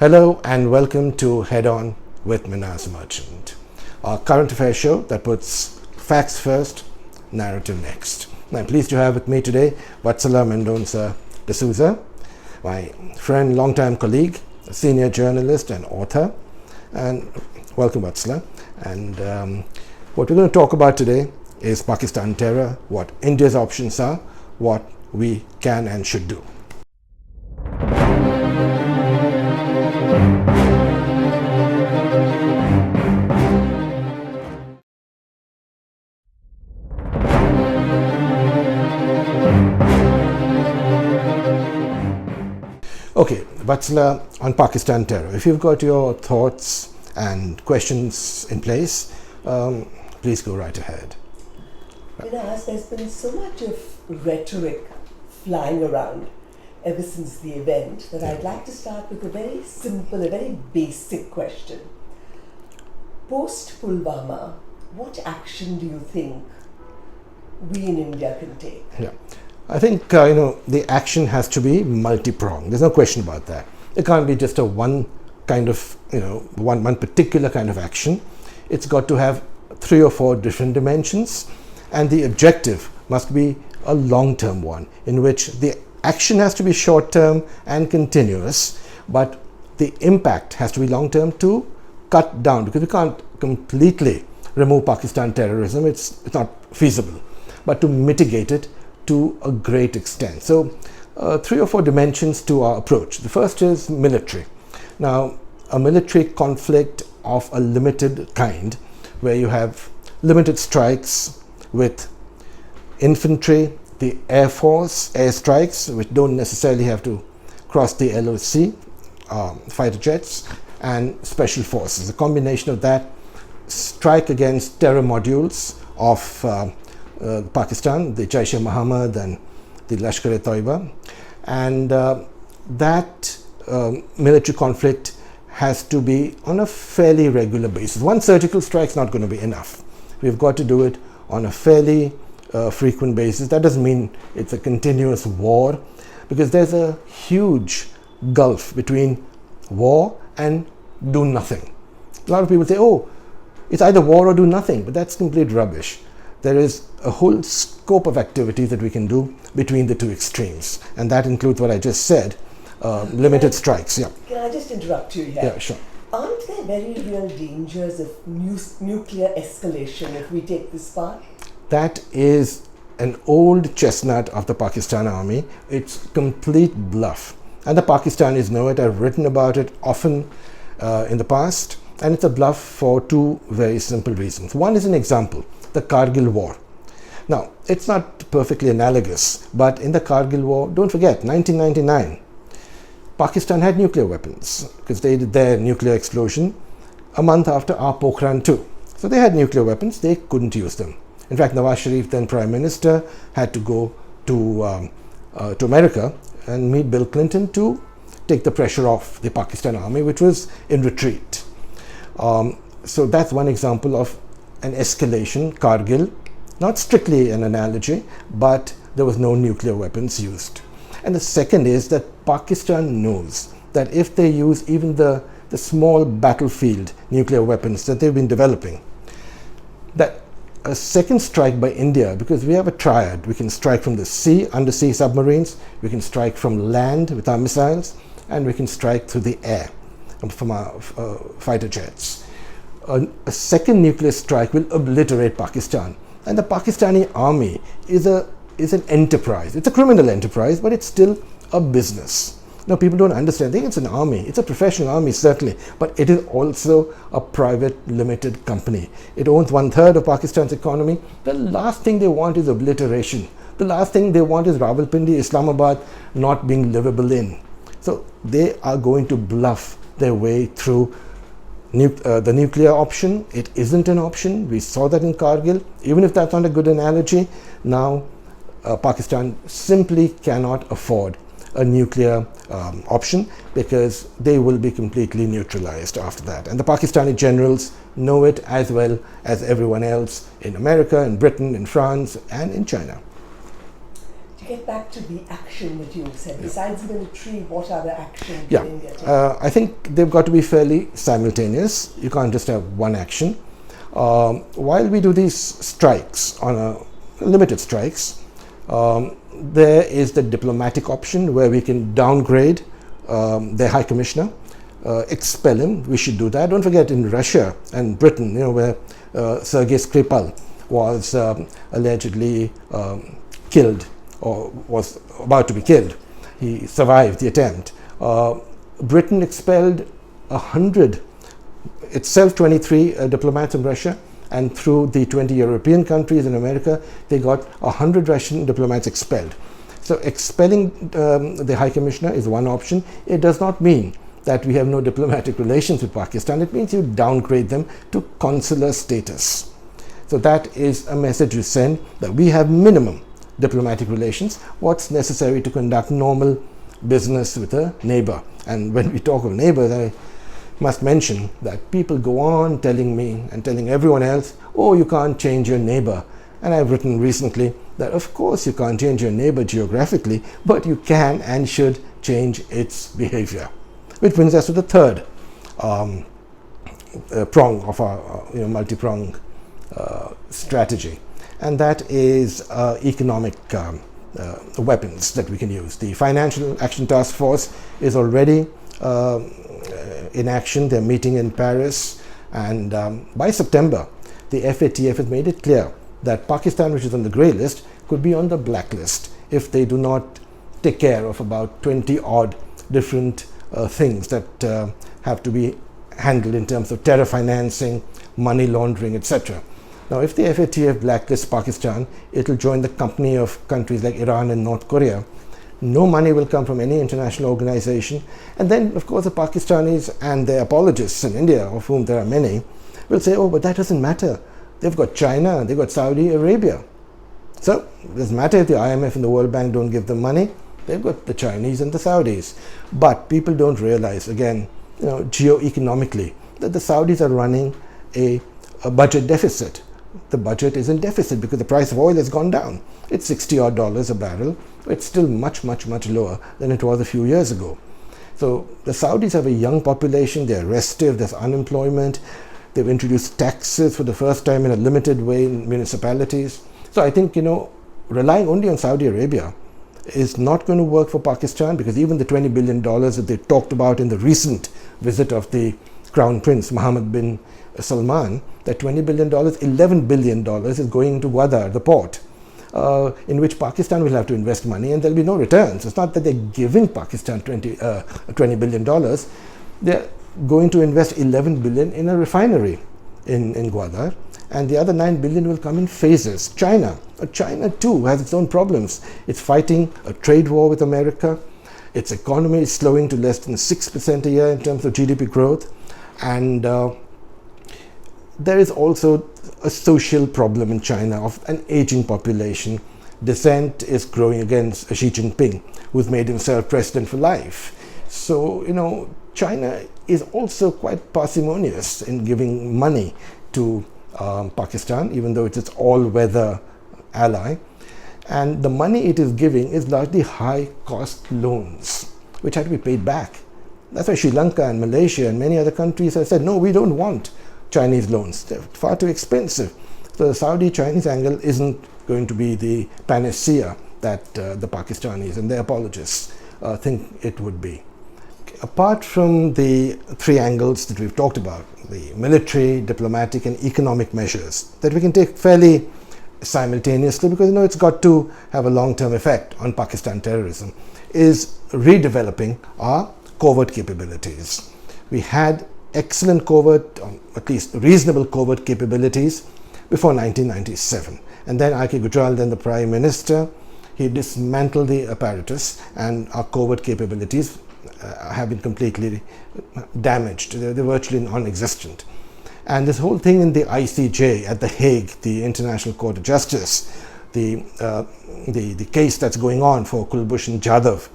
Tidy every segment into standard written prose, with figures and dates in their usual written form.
Hello and welcome to Head On with Minaz Merchant, our current affairs show that puts facts first, narrative next. I'm pleased to have with me today Vatsala Mendonca D'Souza, my friend, longtime colleague, a senior journalist and author. And welcome, Vatsala. And what we're going to talk about today is Pakistan terror, what India's options are, what we can and should do. Okay, Vatsala, on Pakistan terror, if you've got your thoughts and questions in place, please go right ahead. Minaz, there's been so much of rhetoric flying around ever since the event that I'd like to start with a very simple, a very basic question. Post Pulwama, what action do you think we in India can take? Yeah. I think the action has to be multi-pronged. There's no question about that. It can't be just a one kind of one particular kind of action. It's got to have 3 or 4 different dimensions, and the objective must be a long-term one in which the action has to be short-term and continuous, but the impact has to be long-term to cut down, because we can't completely remove Pakistan terrorism. It's not feasible, but to mitigate it to a great extent. So 3 or 4 dimensions to our approach. The first is military. Now, a military conflict of a limited kind, where you have limited strikes with infantry, the Air Force, airstrikes, which don't necessarily have to cross the LOC, fighter jets, and special forces. A combination of that, strike against terror modules of Pakistan, the Jaish-e-Mohammed and the Lashkar-e-Taiba, and that military conflict has to be on a fairly regular basis. One surgical strike is not going to be enough. We've got to do it on a fairly frequent basis. That doesn't mean it's a continuous war, because there's a huge gulf between war and do nothing. A lot of people say, oh, it's either war or do nothing, but that's complete rubbish. There is a whole scope of activities that we can do between the two extremes, and that includes what I just said, limited strikes. Yeah. Can I just interrupt you here? Yeah, sure. Aren't there very real dangers of nuclear escalation if we take this path? That is an old chestnut of the Pakistan army. It's complete bluff, and the Pakistanis know it. I've written about it often in the past, and it's a bluff for 2 very simple reasons. One is an example, the Kargil War. Now, it's not perfectly analogous, but in the Kargil War, don't forget, 1999, Pakistan had nuclear weapons, because they did their nuclear explosion a month after our Pokhran 2. So they had nuclear weapons, they couldn't use them. In fact, Nawaz Sharif, then Prime Minister, had to go to America and meet Bill Clinton to take the pressure off the Pakistan army, which was in retreat. So that's one example of an escalation, Kargil. Not strictly an analogy, but there was no nuclear weapons used. And the second is that Pakistan knows that if they use even the small battlefield nuclear weapons that they've been developing, that a second strike by India, because we have a triad, we can strike from the sea, undersea submarines, we can strike from land with our missiles, and we can strike through the air from our fighter jets. A second nuclear strike will obliterate Pakistan. And the Pakistani army is an enterprise. It's a criminal enterprise, but it's still a business. Now, people don't understand. They think it's an army. It's a professional army, certainly, but it is also a private limited company. It owns 1/3 of Pakistan's economy. The last thing they want is obliteration. The last thing they want is Rawalpindi, Islamabad not being livable in. So they are going to bluff their way through the nuclear option. It isn't an option. We saw that in Kargil. Even if that's not a good analogy, now Pakistan simply cannot afford a nuclear option, because they will be completely neutralized after that. And the Pakistani generals know it as well as everyone else in America, in Britain, in France, and in China. get back to the action that you said. Besides military, what other action Yeah, can India take? I think they've got to be fairly simultaneous. You can't just have one action. While we do these strikes, limited strikes, there is the diplomatic option where we can downgrade their High Commissioner, expel him. We should do that. Don't forget, in Russia and Britain, where Sergei Skripal was allegedly killed, or was about to be killed. He survived the attempt. Britain expelled 100, itself 23 diplomats from Russia, and through the 20 European countries in America, they got 100 Russian diplomats expelled. So expelling the High Commissioner is one option. It does not mean that we have no diplomatic relations with Pakistan. It means you downgrade them to consular status. So that is a message you send, that we have minimum diplomatic relations, what's necessary to conduct normal business with a neighbor. And when we talk of neighbors, I must mention that people go on telling me and telling everyone else, oh, you can't change your neighbor. And I've written recently that of course you can't change your neighbor geographically, but you can and should change its behavior. Which brings us to the third prong of our multi-pronged strategy, and that is economic weapons that we can use. The Financial Action Task Force is already in action. They're meeting in Paris, and by September, the FATF has made it clear that Pakistan, which is on the grey list, could be on the blacklist if they do not take care of about 20 odd different things that have to be handled in terms of terror financing, money laundering, etc. Now, if the FATF blacklists Pakistan, it will join the company of countries like Iran and North Korea. No money will come from any international organization. And then, of course, the Pakistanis and their apologists in India, of whom there are many, will say, oh, but that doesn't matter. They've got China, they've got Saudi Arabia. So it doesn't matter if the IMF and the World Bank don't give them money. They've got the Chinese and the Saudis. But people don't realize, again, geo-economically, that the Saudis are running a budget deficit. The budget is in deficit because the price of oil has gone down. It's $60 odd a barrel. It's still much, much, much lower than it was a few years ago. So the Saudis have a young population. They're restive. There's unemployment. They've introduced taxes for the first time in a limited way in municipalities. So I think, relying only on Saudi Arabia is not going to work for Pakistan, because even the $20 billion that they talked about in the recent visit of the Crown Prince Mohammed bin Salman, that $20 billion, $11 billion is going to Gwadar, the port, in which Pakistan will have to invest money, and there'll be no returns. It's not that they're giving Pakistan $20 billion. They're going to invest $11 billion in a refinery in Gwadar, and the other $9 billion will come in phases. China too has its own problems. It's fighting a trade war with America. Its economy is slowing to less than 6% a year in terms of GDP growth, and there is also a social problem in China of an aging population. Dissent is growing against Xi Jinping, who's made himself president for life. So, China is also quite parsimonious in giving money to Pakistan, even though it's its all-weather ally. And the money it is giving is largely high-cost loans, which have to be paid back. That's why Sri Lanka and Malaysia and many other countries have said, no, we don't want Chinese loans. They're far too expensive. So the Saudi-Chinese angle isn't going to be the panacea that the Pakistanis and their apologists think it would be. Apart from the three angles that we've talked about, the military, diplomatic, and economic measures that we can take fairly simultaneously, because it's got to have a long-term effect on Pakistan terrorism, is redeveloping our covert capabilities. We had excellent covert, at least reasonable covert capabilities before 1997. And then R.K. Gujral, then the Prime Minister, he dismantled the apparatus, and our covert capabilities have been completely damaged. They're virtually non-existent. And this whole thing in the ICJ at The Hague, the International Court of Justice, the case that's going on for Kulbhushan Jadhav,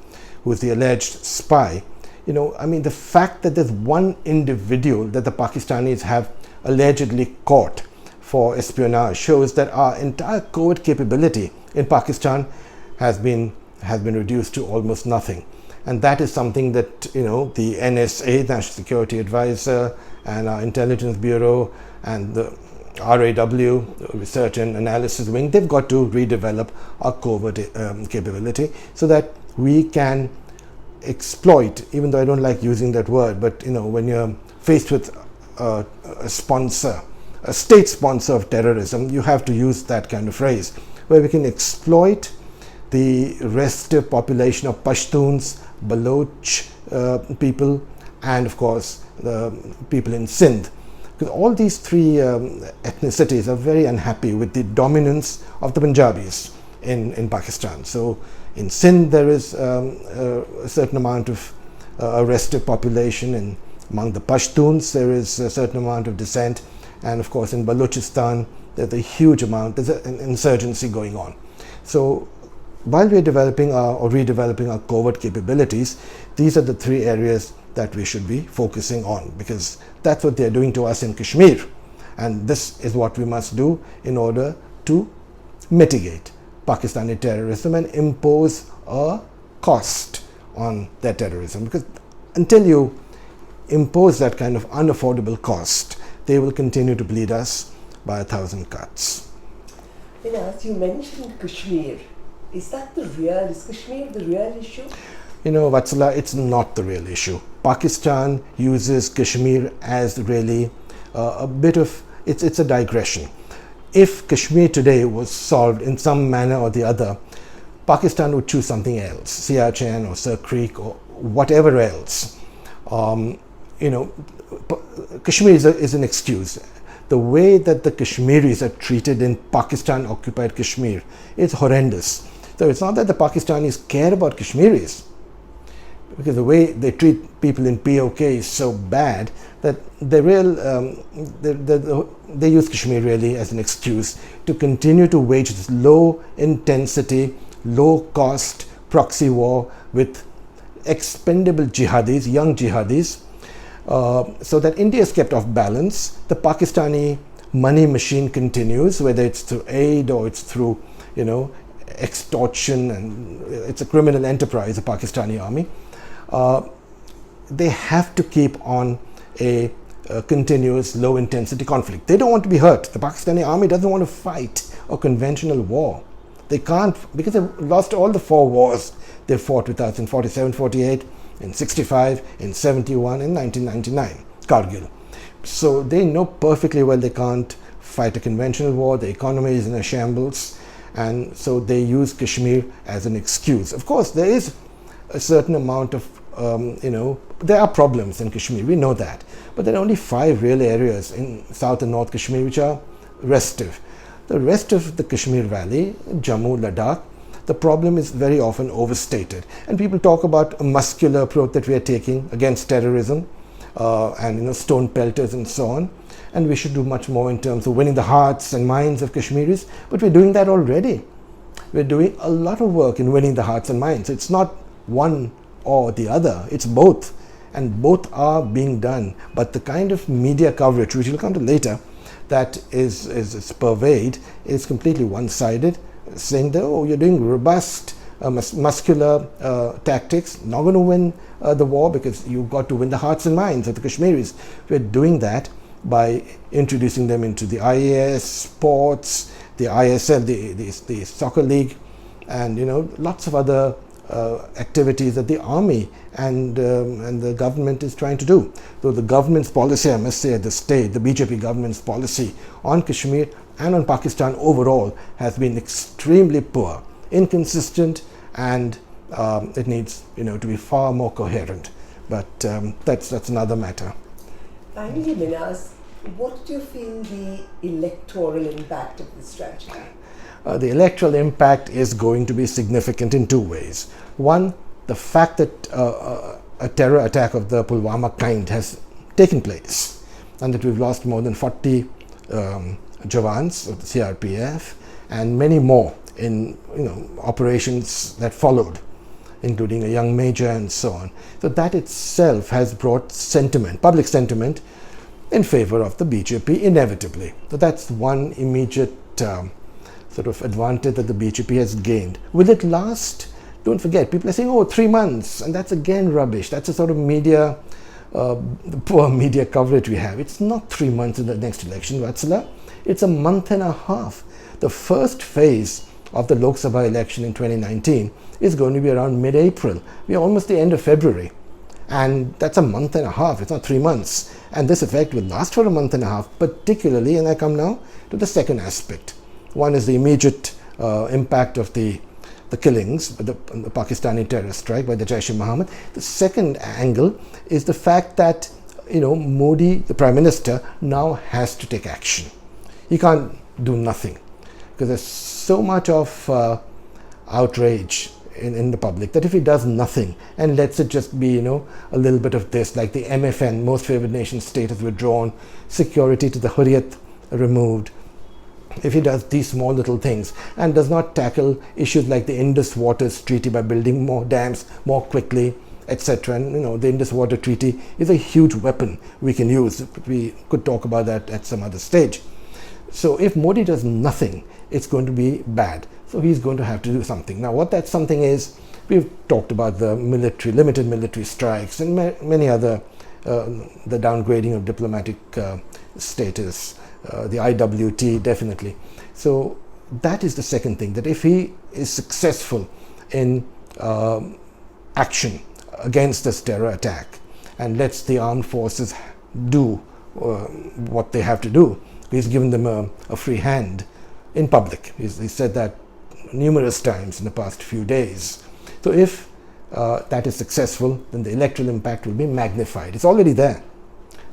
who is the alleged spy, the fact that there's one individual that the Pakistanis have allegedly caught for espionage shows that our entire covert capability in Pakistan has been reduced to almost nothing. And that is something that, the NSA, National Security Advisor, and our Intelligence Bureau, and the RAW, Research and Analysis Wing, they've got to redevelop our covert capability so that we can exploit, even though I don't like using that word, but when you're faced with a state sponsor of terrorism, you have to use that kind of phrase, where we can exploit the restive population of Pashtuns, Baloch people, and of course the people in Sindh. Because all these three ethnicities are very unhappy with the dominance of the Punjabis in Pakistan. So in Sindh there is a certain amount of restive population, and among the Pashtuns there is a certain amount of dissent, and of course in Balochistan there's a huge amount, there's an insurgency going on. So while we're developing redeveloping our covert capabilities, these are the three areas that we should be focusing on, because that's what they're doing to us in Kashmir, and this is what we must do in order to mitigate Pakistani terrorism and impose a cost on their terrorism. Because until you impose that kind of unaffordable cost, they will continue to bleed us by 1,000 cuts. As you mentioned Kashmir, is Kashmir the real issue? Vatsala, it's not the real issue. Pakistan uses Kashmir as really it's a digression. If Kashmir today was solved in some manner or the other, Pakistan would choose something else, Siachen or Sir Creek or whatever else. Kashmir is an excuse. The way that the Kashmiris are treated in Pakistan-occupied Kashmir is horrendous. So it's not that the Pakistanis care about Kashmiris, because the way they treat people in POK is so bad that they use Kashmir really as an excuse to continue to wage this low-intensity, low-cost proxy war with expendable jihadis, young jihadis, so that India is kept off balance. The Pakistani money machine continues, whether it's through aid or it's through, extortion, and it's a criminal enterprise, the Pakistani army. They have to keep on a continuous low-intensity conflict. They don't want to be hurt. The Pakistani army doesn't want to fight a conventional war. They can't, because they've lost all the 4 wars they fought with us in 47, 48, in 65, in 71, in 1999, Kargil. So they know perfectly well they can't fight a conventional war. The economy is in a shambles, and so they use Kashmir as an excuse. Of course, there is a certain amount of, there are problems in Kashmir, we know that. But there are only 5 real areas in South and North Kashmir which are restive. The rest of the Kashmir Valley, Jammu, Ladakh, the problem is very often overstated. And people talk about a muscular approach that we are taking against terrorism and stone pelters and so on. And we should do much more in terms of winning the hearts and minds of Kashmiris. But we're doing that already. We're doing a lot of work in winning the hearts and minds. It's not one or the other, it's both. And both are being done. But the kind of media coverage, which we'll come to later, that is pervade, is completely one-sided, saying that, you're doing robust, muscular tactics, not going to win the war because you've got to win the hearts and minds of the Kashmiris. We're doing that by introducing them into the IAS, sports, the ISL, the soccer league, and lots of other activities that the army and the government is trying to do. Though the government's policy, I must say at this stage, the BJP government's policy on Kashmir and on Pakistan overall has been extremely poor, inconsistent, and it needs to be far more coherent. But that's another matter. Finally, Minhas, what do you feel the electoral impact of this strategy? The electoral impact is going to be significant in 2 ways. One, the fact that a terror attack of the Pulwama kind has taken place, and that we've lost more than 40 Jawans of the CRPF and many more in operations that followed, including a young major and so on. So that itself has brought sentiment, public sentiment, in favor of the BJP inevitably. So that's one immediate sort of advantage that the BJP has gained. Will it last? Don't forget, people are saying, oh, 3 months, and that's again rubbish. That's a sort of media, poor media coverage we have. It's not 3 months in the next election, Vatsala. It's a month and a half. The first phase of the Lok Sabha election in 2019 is going to be around mid-April. We are almost the end of February. And that's a month and a half, it's not 3 months. And this effect will last for a month and a half, particularly, and I come now to the second aspect. One is the immediate impact of the killings, the Pakistani terrorist strike by the Jaish-e-Mohammed. The second angle is the fact that, Modi, the Prime Minister, now has to take action. He can't do nothing because there's so much of outrage in the public that if he does nothing and lets it just be, a little bit of this, like the MFN, Most Favored Nation status withdrawn, security to the Hurriyat removed, if he does these small little things and does not tackle issues like the Indus Waters Treaty by building more dams more quickly, etc. And the Indus Water Treaty is a huge weapon we can use. We could talk about that at some other stage. So if Modi does nothing, it's going to be bad. So he's going to have to do something. Now what that something is, we've talked about the limited military strikes and many other, the downgrading of diplomatic status, the IWT definitely. So that is the second thing, that if he is successful in action against this terror attack and lets the armed forces do what they have to do, he's given them a free hand in public. He said that numerous times in the past few days. So if that is successful, then the electoral impact will be magnified. It's already there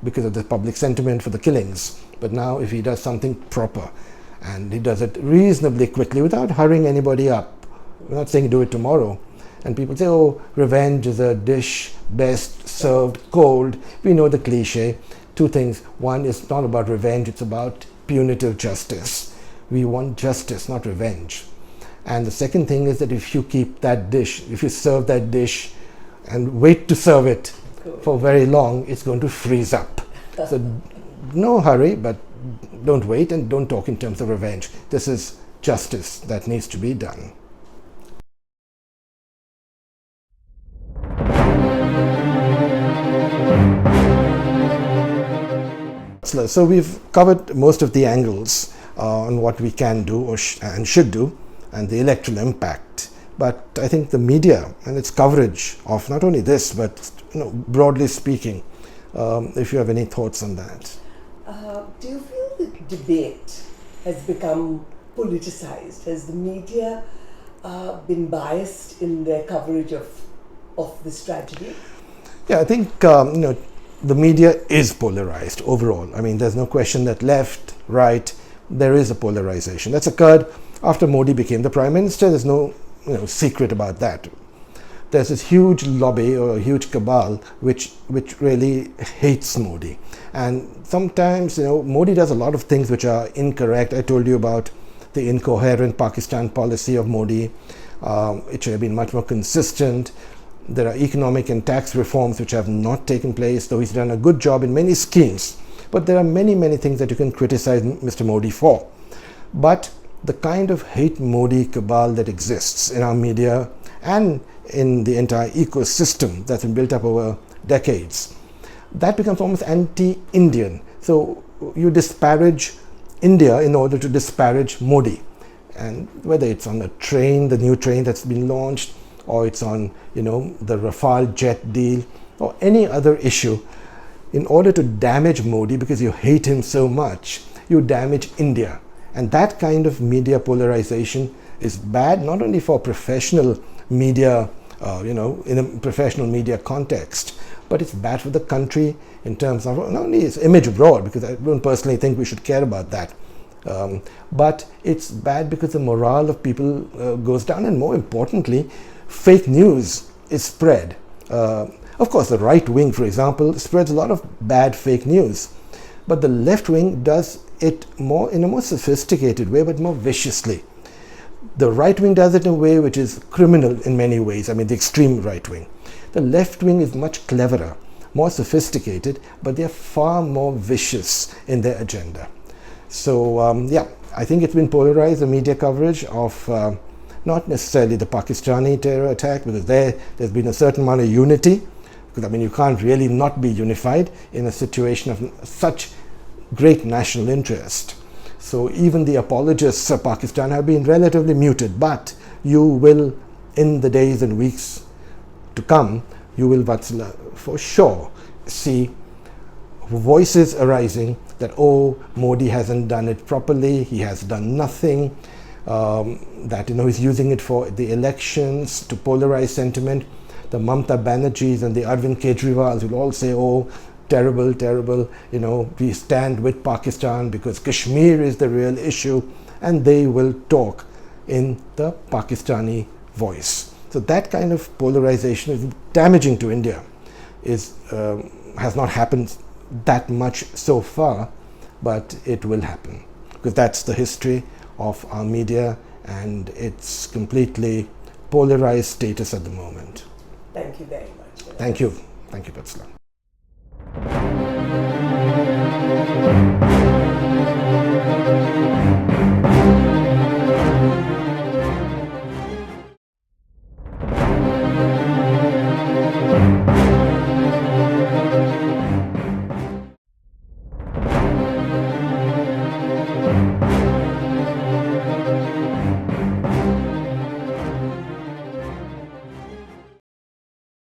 because of the public sentiment for the killings. But now if he does something proper and he does it reasonably quickly without hurrying anybody up, we're not saying do it tomorrow, and people say, oh, revenge is a dish best served cold. We know the cliche. Two things. One is not about revenge, it's about punitive justice. We want justice, not revenge. And the second thing is that if you keep that dish, if you serve that dish and wait to serve it for very long, it's going to freeze up. So no hurry, but don't wait and don't talk in terms of revenge. This is justice that needs to be done. So we've covered most of the angles on what we can do and should do, and the electoral impact. But I think the media and its coverage of not only this, but broadly speaking, if you have any thoughts on that. Do you feel the debate has become politicized? Has the media been biased in their coverage of this tragedy? Yeah, I think the media is polarized overall. I mean, there's no question that left, right, there is a polarization. That's occurred after Modi became the Prime Minister. There's no secret about that. There's this huge lobby or a huge cabal which really hates Modi. And sometimes, Modi does a lot of things which are incorrect. I told you about the incoherent Pakistan policy of Modi. It should have been much more consistent. There are economic and tax reforms which have not taken place, though he's done a good job in many schemes. But there are many, many things that you can criticize Mr. Modi for. But the kind of hate Modi cabal that exists in our media and in the entire ecosystem that's been built up over decades, that becomes almost anti-Indian. So you disparage India in order to disparage Modi. And whether it's on a train, the new train that's been launched, or it's on the Rafale jet deal, or any other issue, in order to damage Modi because you hate him so much, you damage India. And that kind of media polarization is bad not only for professional media, in a professional media context, but it's bad for the country in terms of not only its image abroad, because I don't personally think we should care about that, but it's bad because the morale of people goes down, and more importantly, fake news is spread. Of course, the right wing, for example, spreads a lot of bad fake news, but the left wing does it in a more sophisticated way, but more viciously. The right wing does it in a way which is criminal in many ways. I mean, the extreme right wing. The left wing is much cleverer, more sophisticated, but they're far more vicious in their agenda. So, I think it's been polarized, the media coverage of not necessarily the Pakistani terror attack, because there's been a certain amount of unity, because I mean you can't really not be unified in a situation of such great national interest. So even the apologists of Pakistan have been relatively muted, but you will, in the days and weeks to come, you will for sure see voices arising that, oh, Modi hasn't done it properly, he has done nothing, that he's using it for the elections to polarize sentiment. The Mamata Banerjees and the Arvind Kejriwals will all say, oh, terrible, terrible, we stand with Pakistan because Kashmir is the real issue, and they will talk in the Pakistani voice. So that kind of polarization is damaging to India. Has not happened that much so far, but it will happen, because that's the history of our media and its completely polarized status at the moment. Thank you very much. Thank you, Patsla.